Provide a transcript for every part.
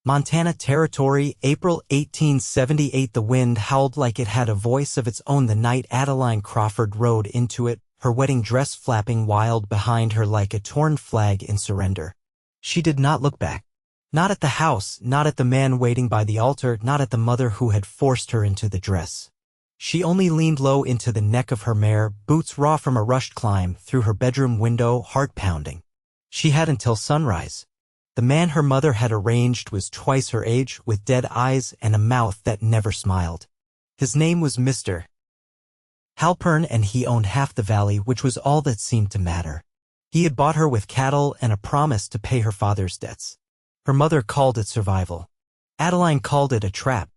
Montana Territory, April 1878. The wind howled like it had a voice of its own the night Adeline Crawford rode into it, her wedding dress flapping wild behind her like a torn flag in surrender. She did not look back. Not at the house, not at the man waiting by the altar, not at the mother who had forced her into the dress. She only leaned low into the neck of her mare, boots raw from a rushed climb, through her bedroom window, heart pounding. She had until sunrise. The man her mother had arranged was twice her age, with dead eyes and a mouth that never smiled. His name was Mr. Halpern, and he owned half the valley, which was all that seemed to matter. He had bought her with cattle and a promise to pay her father's debts. Her mother called it survival. Adeline called it a trap.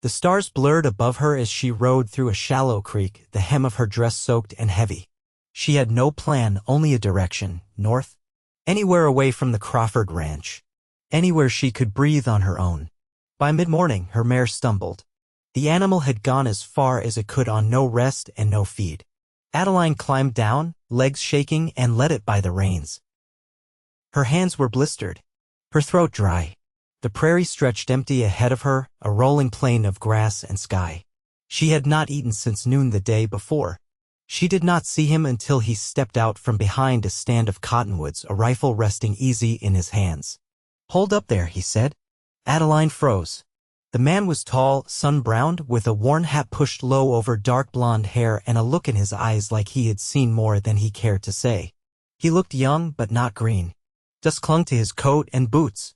The stars blurred above her as she rode through a shallow creek, the hem of her dress soaked and heavy. She had no plan, only a direction, north. Anywhere away from the Crawford ranch. Anywhere she could breathe on her own. By mid-morning, her mare stumbled. The animal had gone as far as it could on no rest and no feed. Adeline climbed down, legs shaking, and led it by the reins. Her hands were blistered, her throat dry. The prairie stretched empty ahead of her, a rolling plain of grass and sky. She had not eaten since noon the day before. She did not see him until he stepped out from behind a stand of cottonwoods, a rifle resting easy in his hands. "Hold up there," he said. Adeline froze. The man was tall, sun-browned, with a worn hat pushed low over dark blonde hair and a look in his eyes like he had seen more than he cared to say. He looked young but not green. Dust clung to his coat and boots.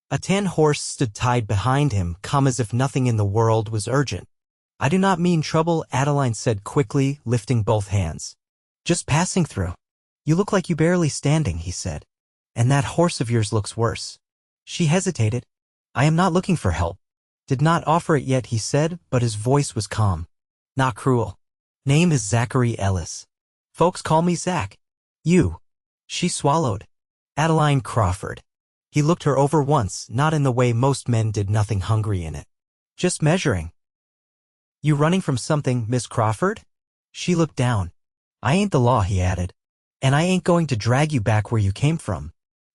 A tan horse stood tied behind him, calm as if nothing in the world was urgent. "I do not mean trouble," Adeline said quickly, lifting both hands. "Just passing through." "You look like you barely standing," he said. "And that horse of yours looks worse." She hesitated. "I am not looking for help." "Did not offer it yet," he said, but his voice was calm. "Not cruel. Name is Zachary Ellis. Folks call me Zach." "You." She swallowed. "Adeline Crawford." He looked her over once, not in the way most men did, nothing hungry in it. "Just measuring." "You running from something, Miss Crawford?" She looked down. "I ain't the law," he added. "And I ain't going to drag you back where you came from."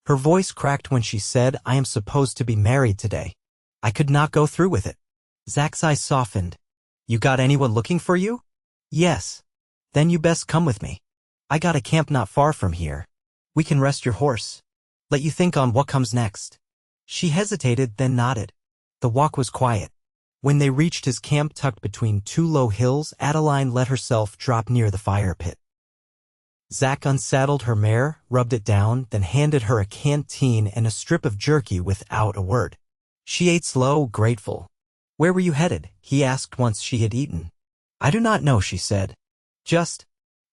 Her voice cracked when she said, "I am supposed to be married today. I could not go through with it." Zach's eyes softened. "You got anyone looking for you?" "Yes." "Then you best come with me. I got a camp not far from here. We can rest your horse. Let you think on what comes next." She hesitated, then nodded. The walk was quiet. When they reached his camp tucked between two low hills, Adeline let herself drop near the fire pit. Zach unsaddled her mare, rubbed it down, then handed her a canteen and a strip of jerky without a word. She ate slow, grateful. "Where were you headed?" he asked once she had eaten. "I do not know," she said. "Just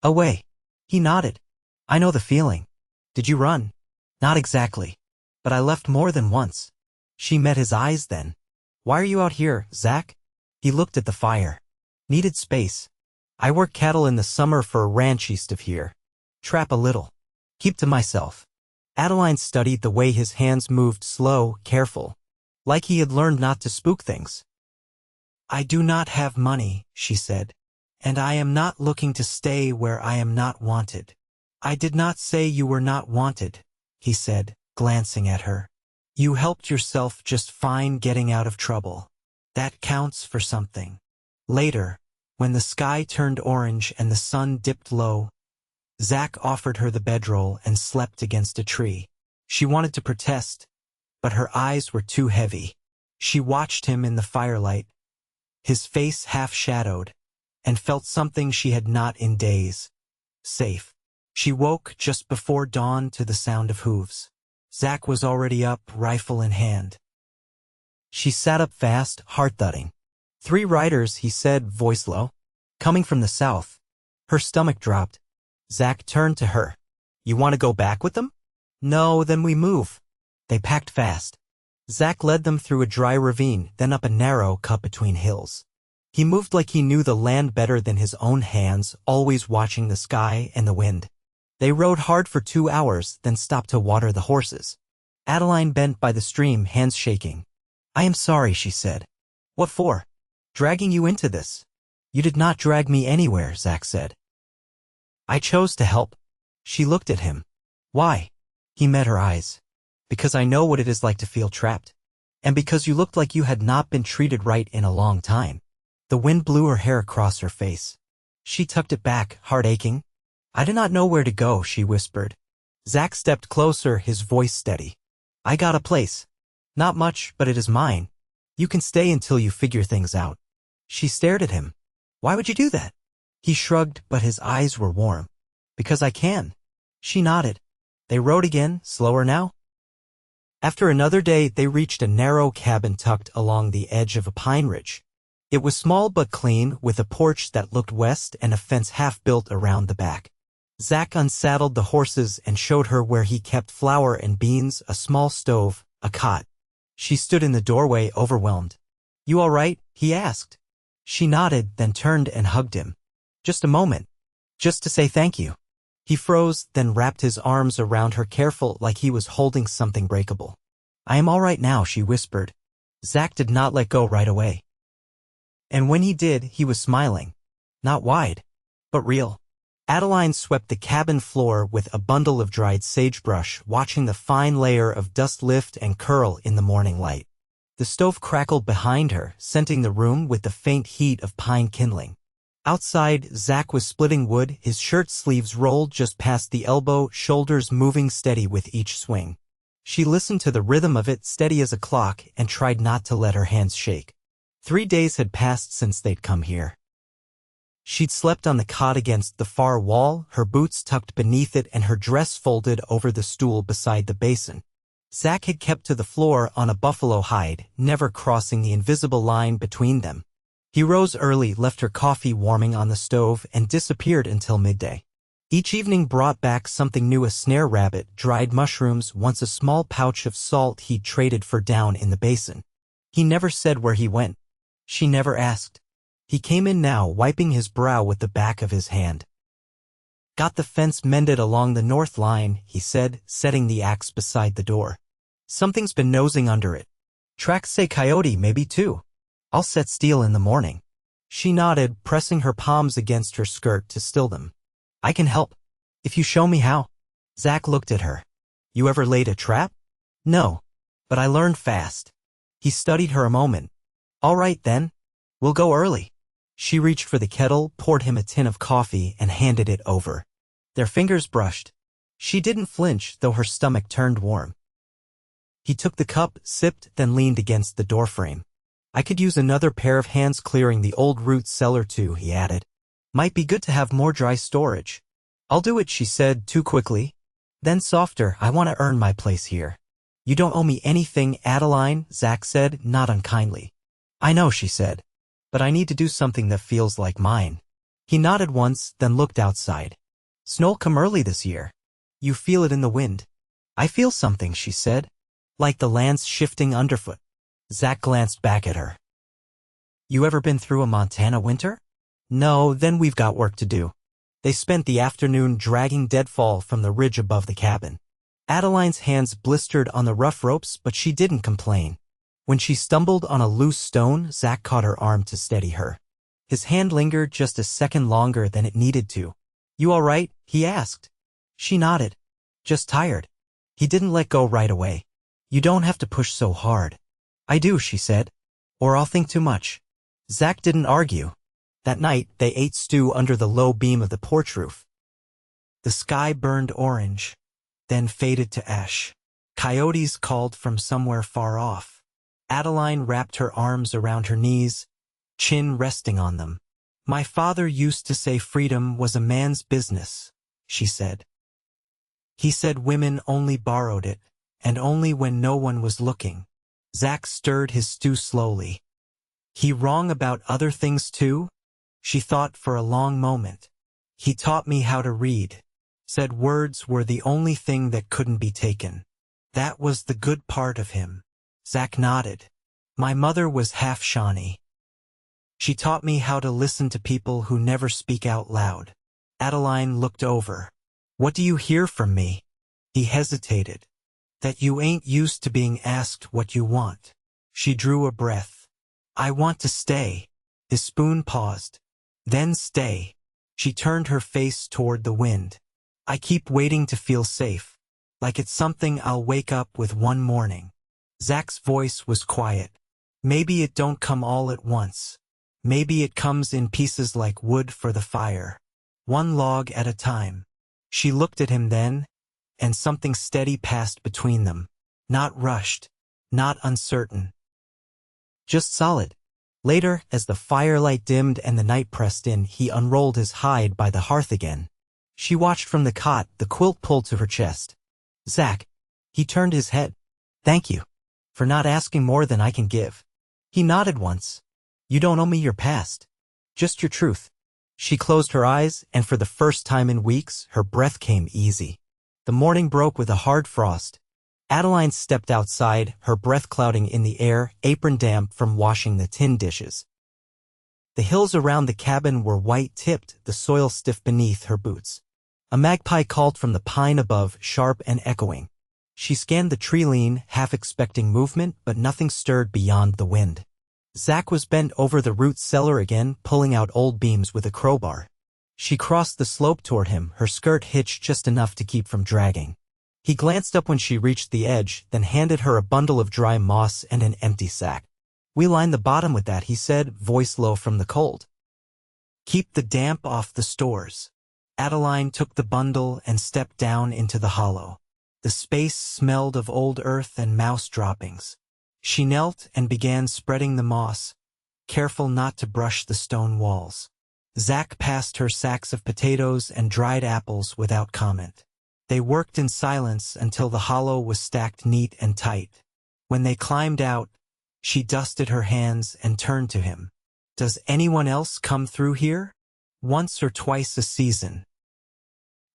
away." He nodded. "I know the feeling." "Did you run?" "Not exactly. But I left more than once." She met his eyes then. "Why are you out here, Zach?" He looked at the fire. "Needed space. I work cattle in the summer for a ranch east of here. Trap a little. Keep to myself." Adeline studied the way his hands moved, slow, careful. Like he had learned not to spook things. "I do not have money," she said. "And I am not looking to stay where I am not wanted." "I did not say you were not wanted," he said, glancing at her. "You helped yourself just fine getting out of trouble. That counts for something." Later, when the sky turned orange and the sun dipped low, Zach offered her the bedroll and slept against a tree. She wanted to protest, but her eyes were too heavy. She watched him in the firelight, his face half-shadowed, and felt something she had not in days. Safe. She woke just before dawn to the sound of hooves. Zach was already up, rifle in hand. She sat up fast, heart thudding. "3 riders," he said, voice low. "Coming from the south." Her stomach dropped. Zach turned to her. "You want to go back with them?" "No, then we move." They packed fast. Zach led them through a dry ravine, then up a narrow cut between hills. He moved like he knew the land better than his own hands, always watching the sky and the wind. They rode hard for 2 hours, then stopped to water the horses. Adeline bent by the stream, hands shaking. "I am sorry," she said. "What for?" "Dragging you into this." "You did not drag me anywhere," Zach said. "I chose to help." She looked at him. "Why?" He met her eyes. "Because I know what it is like to feel trapped. And because you looked like you had not been treated right in a long time. The wind blew her hair across her face. She tucked it back, heart aching. I do not know where to go, she whispered. Zach stepped closer, his voice steady. I got a place. Not much, but it is mine. You can stay until you figure things out. She stared at him. Why would you do that? He shrugged, but his eyes were warm. Because I can. She nodded. They rode again, slower now. After another day, they reached a narrow cabin tucked along the edge of a pine ridge. It was small but clean, with a porch that looked west and a fence half built around the back. Zach unsaddled the horses and showed her where he kept flour and beans, a small stove, a cot. She stood in the doorway, overwhelmed. You all right? He asked. She nodded, then turned and hugged him. Just a moment. Just to say thank you. He froze, then wrapped his arms around her, careful, like he was holding something breakable. I am all right now, she whispered. Zach did not let go right away. And when he did, he was smiling. Not wide, but real. Adeline swept the cabin floor with a bundle of dried sagebrush, watching the fine layer of dust lift and curl in the morning light. The stove crackled behind her, scenting the room with the faint heat of pine kindling. Outside, Zach was splitting wood, his shirt sleeves rolled just past the elbow, shoulders moving steady with each swing. She listened to the rhythm of it, steady as a clock, and tried not to let her hands shake. 3 days had passed since they'd come here. She'd slept on the cot against the far wall, her boots tucked beneath it and her dress folded over the stool beside the basin. Zach had kept to the floor on a buffalo hide, never crossing the invisible line between them. He rose early, left her coffee warming on the stove, and disappeared until midday. Each evening brought back something new, a snare rabbit, dried mushrooms, once a small pouch of salt he'd traded for down in the basin. He never said where he went. She never asked. He came in now, wiping his brow with the back of his hand. Got the fence mended along the north line, he said, setting the axe beside the door. Something's been nosing under it. Tracks say coyote, maybe too. I'll set steel in the morning. She nodded, pressing her palms against her skirt to still them. I can help. If you show me how. Zach looked at her. You ever laid a trap? No. But I learned fast. He studied her a moment. All right then. We'll go early. She reached for the kettle, poured him a tin of coffee, and handed it over. Their fingers brushed. She didn't flinch, though her stomach turned warm. He took the cup, sipped, then leaned against the doorframe. I could use another pair of hands clearing the old root cellar too, he added. Might be good to have more dry storage. I'll do it, she said, too quickly. Then softer, I want to earn my place here. You don't owe me anything, Adeline, Zach said, not unkindly. I know, she said. But I need to do something that feels like mine. He nodded once, then looked outside. Snow'll come early this year. You feel it in the wind. I feel something, she said. Like the land's shifting underfoot. Zach glanced back at her. You ever been through a Montana winter? No, then we've got work to do. They spent the afternoon dragging deadfall from the ridge above the cabin. Adeline's hands blistered on the rough ropes, but she didn't complain. When she stumbled on a loose stone, Zach caught her arm to steady her. His hand lingered just a second longer than it needed to. You all right? He asked. She nodded. Just tired. He didn't let go right away. You don't have to push so hard. I do, she said. Or I'll think too much. Zach didn't argue. That night, they ate stew under the low beam of the porch roof. The sky burned orange, then faded to ash. Coyotes called from somewhere far off. Adeline wrapped her arms around her knees, chin resting on them. My father used to say freedom was a man's business, she said. He said women only borrowed it, and only when no one was looking. Zach stirred his stew slowly. He wrong about other things too? She thought for a long moment. He taught me how to read. Said words were the only thing that couldn't be taken. That was the good part of him. Zach nodded. My mother was half Shawnee. She taught me how to listen to people who never speak out loud. Adeline looked over. What do you hear from me? He hesitated. That you ain't used to being asked what you want. She drew a breath. I want to stay. His spoon paused. Then stay. She turned her face toward the wind. I keep waiting to feel safe. Like it's something I'll wake up with one morning. Zach's voice was quiet. Maybe it don't come all at once. Maybe it comes in pieces like wood for the fire. One log at a time. She looked at him then, and something steady passed between them. Not rushed. Not uncertain. Just solid. Later, as the firelight dimmed and the night pressed in, he unrolled his hide by the hearth again. She watched from the cot, the quilt pulled to her chest. Zach. He turned his head. Thank you. For not asking more than I can give. He nodded once. You don't owe me your past. Just your truth. She closed her eyes, and for the first time in weeks, her breath came easy. The morning broke with a hard frost. Adeline stepped outside, her breath clouding in the air, apron damp from washing the tin dishes. The hills around the cabin were white-tipped, the soil stiff beneath her boots. A magpie called from the pine above, sharp and echoing. She scanned the tree line, half expecting movement, but nothing stirred beyond the wind. Zach was bent over the root cellar again, pulling out old beams with a crowbar. She crossed the slope toward him, her skirt hitched just enough to keep from dragging. He glanced up when she reached the edge, then handed her a bundle of dry moss and an empty sack. We line the bottom with that, he said, voice low from the cold. Keep the damp off the stores. Adeline took the bundle and stepped down into the hollow. The space smelled of old earth and mouse droppings. She knelt and began spreading the moss, careful not to brush the stone walls. Zach passed her sacks of potatoes and dried apples without comment. They worked in silence until the hollow was stacked neat and tight. When they climbed out, she dusted her hands and turned to him. Does anyone else come through here? Once or twice a season.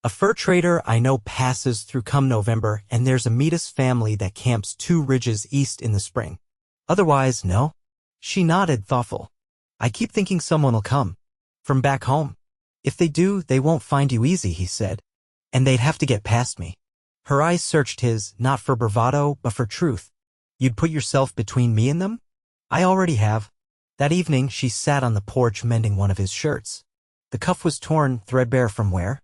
A fur trader I know passes through come November, and there's a Metis family that camps 2 ridges east in the spring. Otherwise, no. She nodded, thoughtful. I keep thinking someone'll come. From back home. If they do, they won't find you easy, he said. And they'd have to get past me. Her eyes searched his, not for bravado, but for truth. You'd put yourself between me and them? I already have. That evening, she sat on the porch mending one of his shirts. The cuff was torn, threadbare from wear.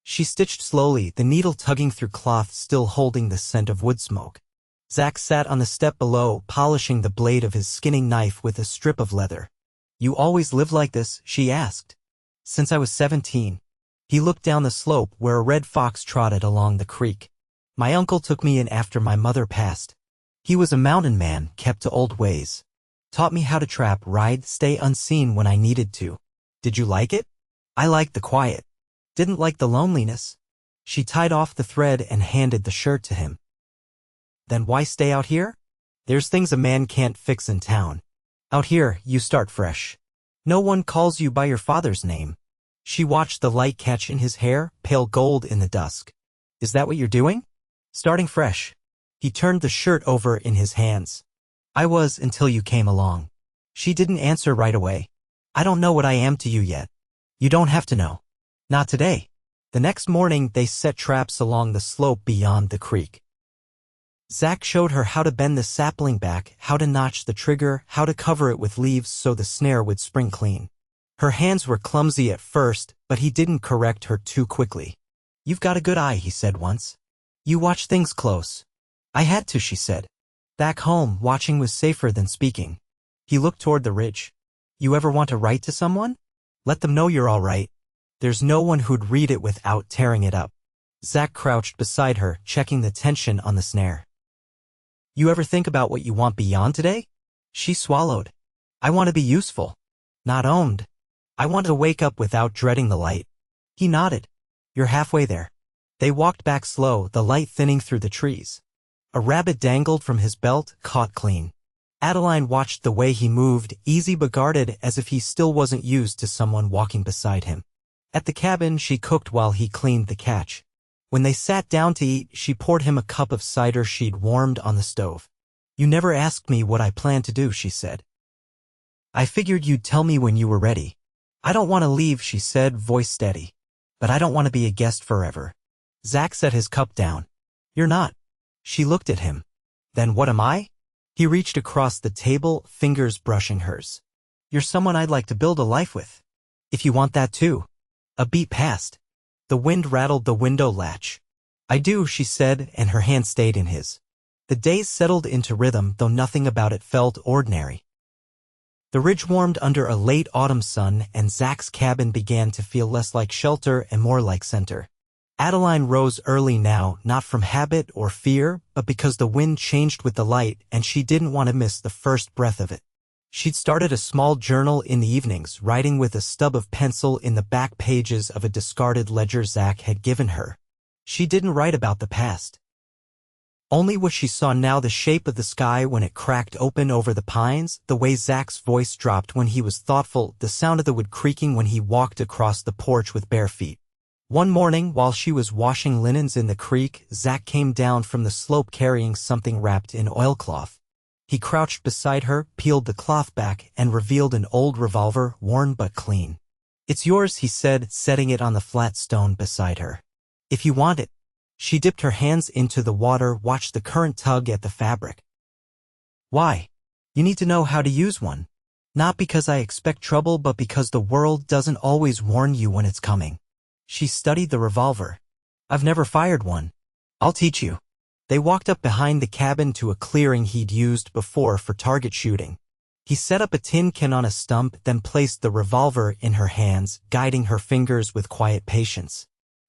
She stitched slowly, the needle tugging through cloth still holding the scent of wood smoke. Zach sat on the step below, polishing the blade of his skinning knife with a strip of leather. You always live like this? She asked. Since I was 17. He looked down the slope where a red fox trotted along the creek. My uncle took me in after my mother passed. He was a mountain man, kept to old ways. Taught me how to trap, ride, stay unseen when I needed to. Did you like it? I liked the quiet. Didn't like the loneliness. She tied off the thread and handed the shirt to him. Then why stay out here? There's things a man can't fix in town. Out here, you start fresh. No one calls you by your father's name. She watched the light catch in his hair, pale gold in the dusk. Is that what you're doing? Starting fresh. He turned the shirt over in his hands. I was until you came along. She didn't answer right away. I don't know what I am to you yet. You don't have to know. Not today. The next morning, they set traps along the slope beyond the creek. Zach showed her how to bend the sapling back, how to notch the trigger, how to cover it with leaves so the snare would spring clean. Her hands were clumsy at first, but he didn't correct her too quickly. You've got a good eye, he said once. You watch things close. I had to, she said. Back home, watching was safer than speaking. He looked toward the ridge. You ever want to write to someone? Let them know you're all right. There's no one who'd read it without tearing it up. Zach crouched beside her, checking the tension on the snare. You ever think about what you want beyond today? She swallowed. I want to be useful. Not owned. I want to wake up without dreading the light. He nodded. You're halfway there. They walked back slow, the light thinning through the trees. A rabbit dangled from his belt, caught clean. Adeline watched the way he moved, easy but guarded, as if he still wasn't used to someone walking beside him. At the cabin, she cooked while he cleaned the catch. When they sat down to eat, she poured him a cup of cider she'd warmed on the stove. You never asked me what I planned to do, she said. I figured you'd tell me when you were ready. I don't want to leave, she said, voice steady. But I don't want to be a guest forever. Zach set his cup down. You're not. She looked at him. Then what am I? He reached across the table, fingers brushing hers. You're someone I'd like to build a life with. If you want that too. A beat passed. The wind rattled the window latch. I do, she said, and her hand stayed in his. The days settled into rhythm, though nothing about it felt ordinary. The ridge warmed under a late autumn sun, and Zach's cabin began to feel less like shelter and more like center. Adeline rose early now, not from habit or fear, but because the wind changed with the light and she didn't want to miss the first breath of it. She'd started a small journal in the evenings, writing with a stub of pencil in the back pages of a discarded ledger Zach had given her. She didn't write about the past. Only what she saw now: the shape of the sky when it cracked open over the pines, the way Zach's voice dropped when he was thoughtful, the sound of the wood creaking when he walked across the porch with bare feet. One morning, while she was washing linens in the creek, Zach came down from the slope carrying something wrapped in oilcloth. He crouched beside her, peeled the cloth back, and revealed an old revolver, worn but clean. "It's yours," he said, setting it on the flat stone beside her. "If you want it." She dipped her hands into the water, watched the current tug at the fabric. "Why?" "You need to know how to use one. Not because I expect trouble, but because the world doesn't always warn you when it's coming." She studied the revolver. "I've never fired one." "I'll teach you." They walked up behind the cabin to a clearing he'd used before for target shooting. He set up a tin can on a stump, then placed the revolver in her hands, guiding her fingers with quiet patience.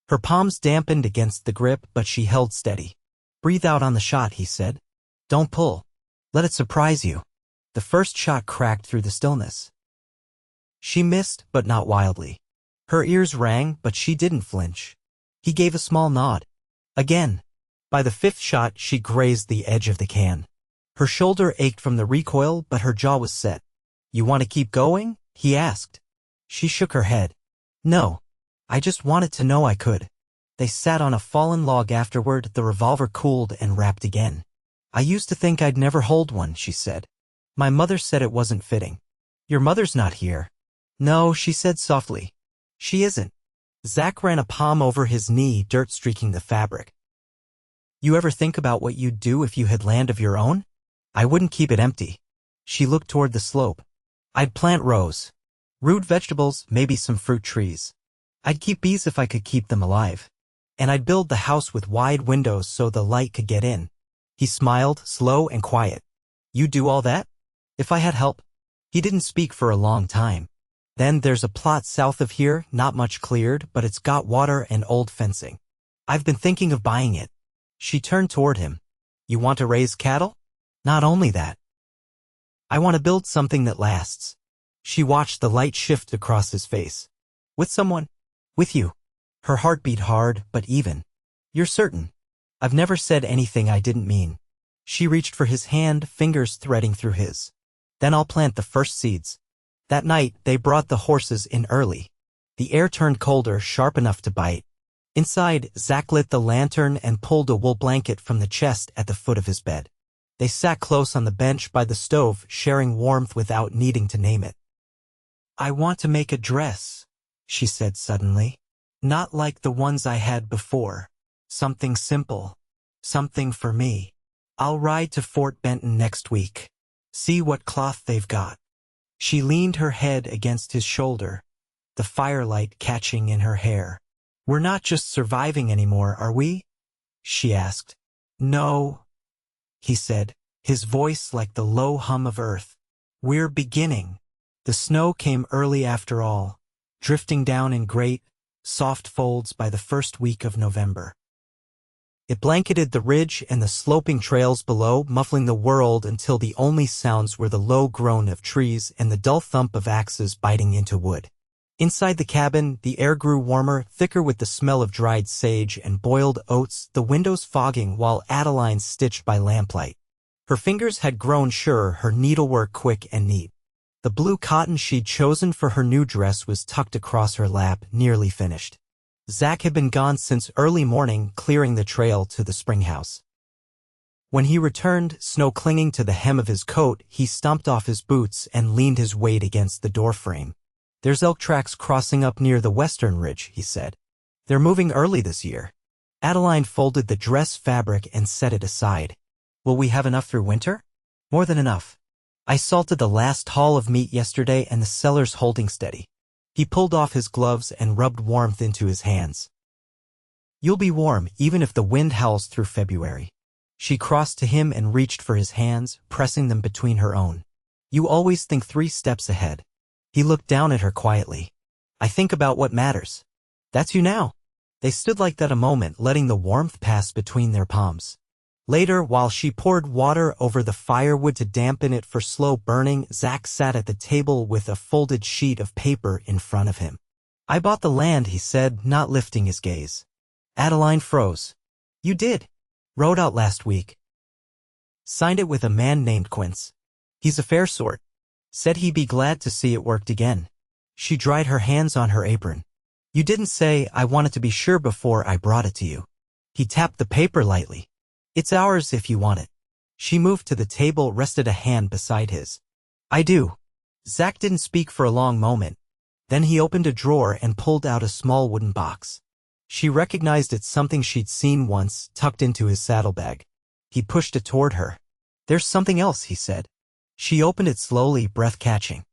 Her palms dampened against the grip, but she held steady. "Breathe out on the shot," he said. "Don't pull. Let it surprise you." The first shot cracked through the stillness. She missed, but not wildly. Her ears rang, but she didn't flinch. He gave a small nod. Again. By the fifth shot, she grazed the edge of the can. Her shoulder ached from the recoil, but her jaw was set. "You want to keep going?" he asked. She shook her head. "No. I just wanted to know I could." They sat on a fallen log afterward, the revolver cooled and wrapped again. "I used to think I'd never hold one," she said. "My mother said it wasn't fitting." "Your mother's not here." "No," she said softly. "She isn't." Zach ran a palm over his knee, dirt streaking the fabric. "You ever think about what you'd do if you had land of your own?" "I wouldn't keep it empty." She looked toward the slope. "I'd plant rows. Root vegetables, maybe some fruit trees. I'd keep bees if I could keep them alive. And I'd build the house with wide windows so the light could get in." He smiled, slow and quiet. "You'd do all that?" "If I had help." He didn't speak for a long time. "Then there's a plot south of here, not much cleared, but it's got water and old fencing. I've been thinking of buying it." She turned toward him. "You want to raise cattle?" "Not only that. I want to build something that lasts." She watched the light shift across his face. "With someone?" "With you." Her heart beat hard, but even. "You're certain?" "I've never said anything I didn't mean." She reached for his hand, fingers threading through his. "Then I'll plant the first seeds." That night, they brought the horses in early. The air turned colder, sharp enough to bite. Inside, Zach lit the lantern and pulled a wool blanket from the chest at the foot of his bed. They sat close on the bench by the stove, sharing warmth without needing to name it. "I want to make a dress," she said suddenly. "Not like the ones I had before. Something simple. Something for me. I'll ride to Fort Benton next week. See what cloth they've got." She leaned her head against his shoulder, the firelight catching in her hair. "We're not just surviving anymore, are we?" she asked. "No," he said, his voice like the low hum of earth. "We're beginning." The snow came early after all, drifting down in great, soft folds by the first week of November. It blanketed the ridge and the sloping trails below, muffling the world until the only sounds were the low groan of trees and the dull thump of axes biting into wood. Inside the cabin, the air grew warmer, thicker with the smell of dried sage and boiled oats, the windows fogging while Adeline stitched by lamplight. Her fingers had grown sure, her needlework quick and neat. The blue cotton she'd chosen for her new dress was tucked across her lap, nearly finished. Zach had been gone since early morning, clearing the trail to the spring house. When he returned, snow clinging to the hem of his coat, he stomped off his boots and leaned his weight against the doorframe. "There's elk tracks crossing up near the western ridge," he said. "They're moving early this year." Adeline folded the dress fabric and set it aside. "Will we have enough through winter?" "More than enough. I salted the last haul of meat yesterday and the cellar's holding steady." He pulled off his gloves and rubbed warmth into his hands. "You'll be warm even if the wind howls through February." She crossed to him and reached for his hands, pressing them between her own. You always think 3 steps ahead. He looked down at her quietly. I think about what matters. That's you now. They stood like that a moment, letting the warmth pass between their palms. Later, while she poured water over the firewood to dampen it for slow burning, Zach sat at the table with a folded sheet of paper in front of him. I bought the land, he said, not lifting his gaze. Adeline froze. You did. Rode out last week. Signed it with a man named Quince. He's a fair sort. Said he'd be glad to see it worked again. She dried her hands on her apron. You didn't say I wanted to be sure before I brought it to you. He tapped the paper lightly. It's ours if you want it. She moved to the table, rested a hand beside his. I do. Zach didn't speak for a long moment. Then he opened a drawer and pulled out a small wooden box. She recognized it, something she'd seen once, tucked into his saddlebag. He pushed it toward her. There's something else, he said. She opened it slowly, breath-catching.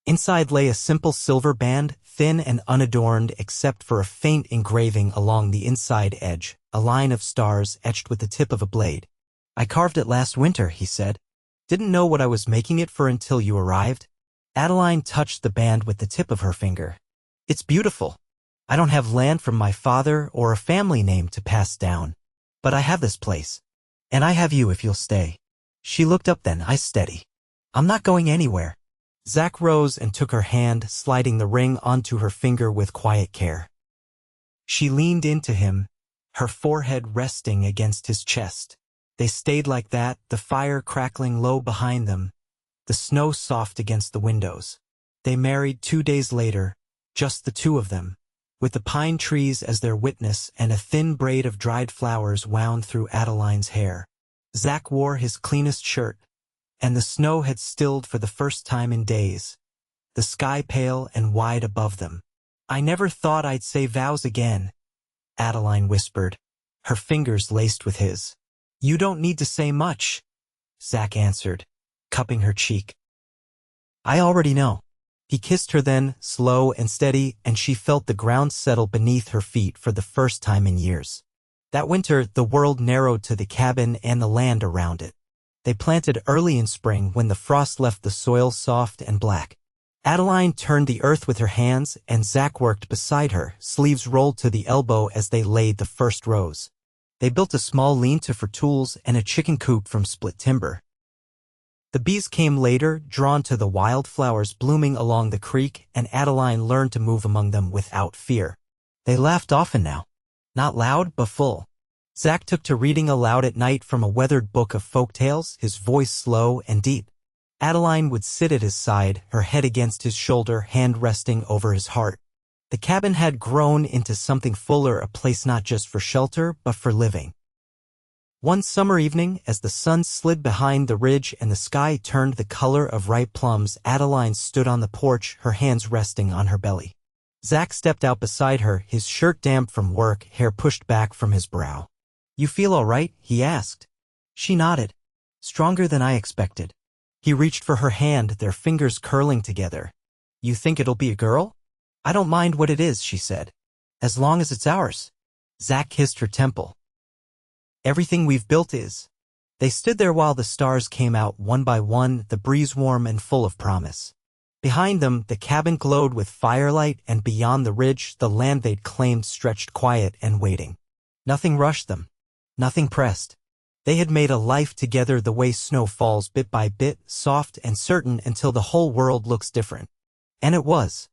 Inside lay a simple silver band, thin and unadorned except for a faint engraving along the inside edge, a line of stars etched with the tip of a blade. I carved it last winter, he said. Didn't know what I was making it for until you arrived. Adeline touched the band with the tip of her finger. It's beautiful. I don't have land from my father or a family name to pass down. But I have this place. And I have you if you'll stay. She looked up then, eyes steady. I'm not going anywhere. Zach rose and took her hand, sliding the ring onto her finger with quiet care. She leaned into him, her forehead resting against his chest. They stayed like that, the fire crackling low behind them, the snow soft against the windows. They married 2 days later, just the 2 of them, with the pine trees as their witness and a thin braid of dried flowers wound through Adeline's hair. Zach wore his cleanest shirt, and the snow had stilled for the first time in days, the sky pale and wide above them. I never thought I'd say vows again, Adeline whispered, her fingers laced with his. You don't need to say much, Zach answered, cupping her cheek. I already know. He kissed her then, slow and steady, and she felt the ground settle beneath her feet for the first time in years. That winter, the world narrowed to the cabin and the land around it. They planted early in spring when the frost left the soil soft and black. Adeline turned the earth with her hands, and Zach worked beside her, sleeves rolled to the elbow as they laid the first rows. They built a small lean-to for tools and a chicken coop from split timber. The bees came later, drawn to the wildflowers blooming along the creek, and Adeline learned to move among them without fear. They laughed often now. Not loud, but full. Zach took to reading aloud at night from a weathered book of folk tales, his voice slow and deep. Adeline would sit at his side, her head against his shoulder, hand resting over his heart. The cabin had grown into something fuller, a place not just for shelter, but for living. One summer evening, as the sun slid behind the ridge and the sky turned the color of ripe plums, Adeline stood on the porch, her hands resting on her belly. Zach stepped out beside her, his shirt damp from work, hair pushed back from his brow. You feel all right? He asked. She nodded. Stronger than I expected. He reached for her hand, their fingers curling together. You think it'll be a girl? I don't mind what it is, she said. As long as it's ours. Zach kissed her temple. Everything we've built is. They stood there while the stars came out one by one, the breeze warm and full of promise. Behind them, the cabin glowed with firelight, and beyond the ridge, the land they'd claimed stretched quiet and waiting. Nothing rushed them. Nothing pressed. They had made a life together the way snow falls bit by bit, soft and certain until the whole world looks different. And it was.